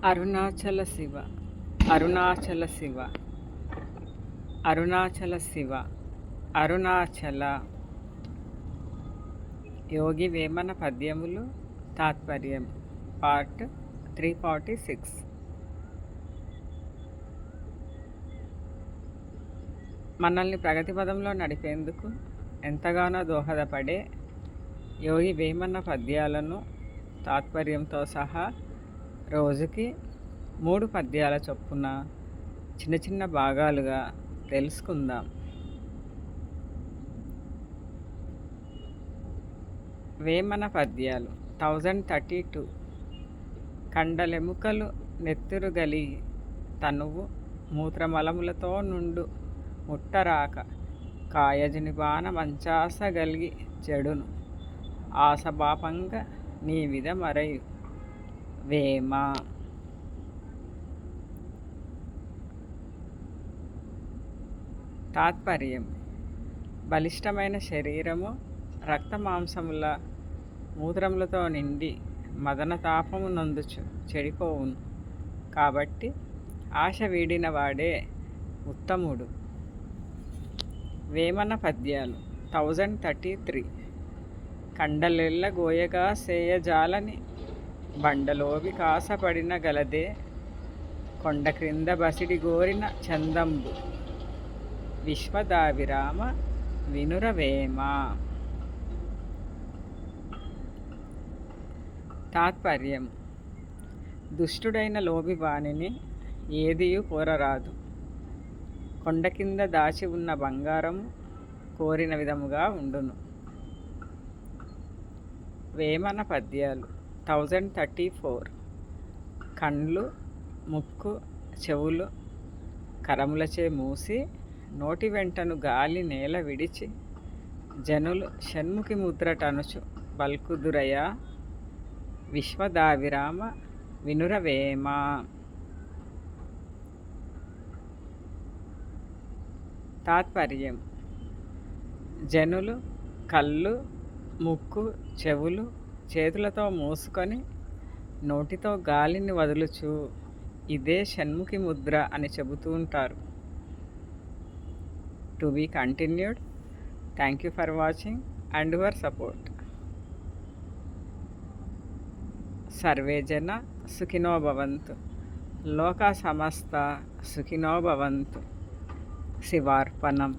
అరుణాచల శివ, అరుణాచల శివ, అరుణాచల శివ, అరుణాచల. యోగి వేమన పద్యములు తాత్పర్యం పార్ట్ 346. మనల్ని ప్రగతి పదంలో నడిపేందుకు ఎంతగానో దోహదపడే యోగి వేమన పద్యాలను తాత్పర్యంతో సహా రోజుకి 3 పద్యాల చొప్పున చిన్న చిన్న భాగాలుగా తెలుసుకుందాం. వేమన పద్యాలు 1032. కండలెముకలు నెత్తురు గలిగి తనువు మూత్రమలములతో నుండు ముట్టరాక కాయజుని బాణ మంచాస గలిగి చెడును ఆసబాపంగ నీ విధ మరయు వేమ. తాత్పర్యం: బలిష్టమైన శరీరము రక్తమాంసముల మూత్రములతో నిండి మదన తాపము నందుచు చెడిపోవును. కాబట్టి ఆశ వీడిన వాడే ఉత్తముడు. వేమన పద్యాలు 1033. కండలెల్ల గోయగా సేయజాలని బండలోవి కాసపడిన గలదే కొండ క్రింద బసిడి గోరిన చందంబు విశ్వదావిరామ వినురవేమ. తాత్పర్యం: దుష్టుడైన లోబి వాణిని ఏదియు కోరరాదు. కొండ కింద దాచి ఉన్న బంగారము కోరిన విధముగా ఉండును. వేమన పద్యాలు 1034. కండ్లు ముక్కు చెవులు కరములచే మూసి నోటి వెంటను గాలి నేల విడిచి జనులు షణ్ముఖి ముద్రటనుచు బల్కుదురయ విశ్వదావిరామ వినురవేమ. తాత్పర్యం: జనులు కళ్ళు ముక్కు చెవులు చేతులతో మూసుకొని నోటితో గాలిని వదులుచు ఇదే షణ్ముఖి ముద్ర అని చెబుతూ ఉంటారు. To be continued. Thank you for watching and your support. సర్వే జన సుఖినో భవంతు. లోక సమస్త సుఖినో భవంతు. శివార్పణం.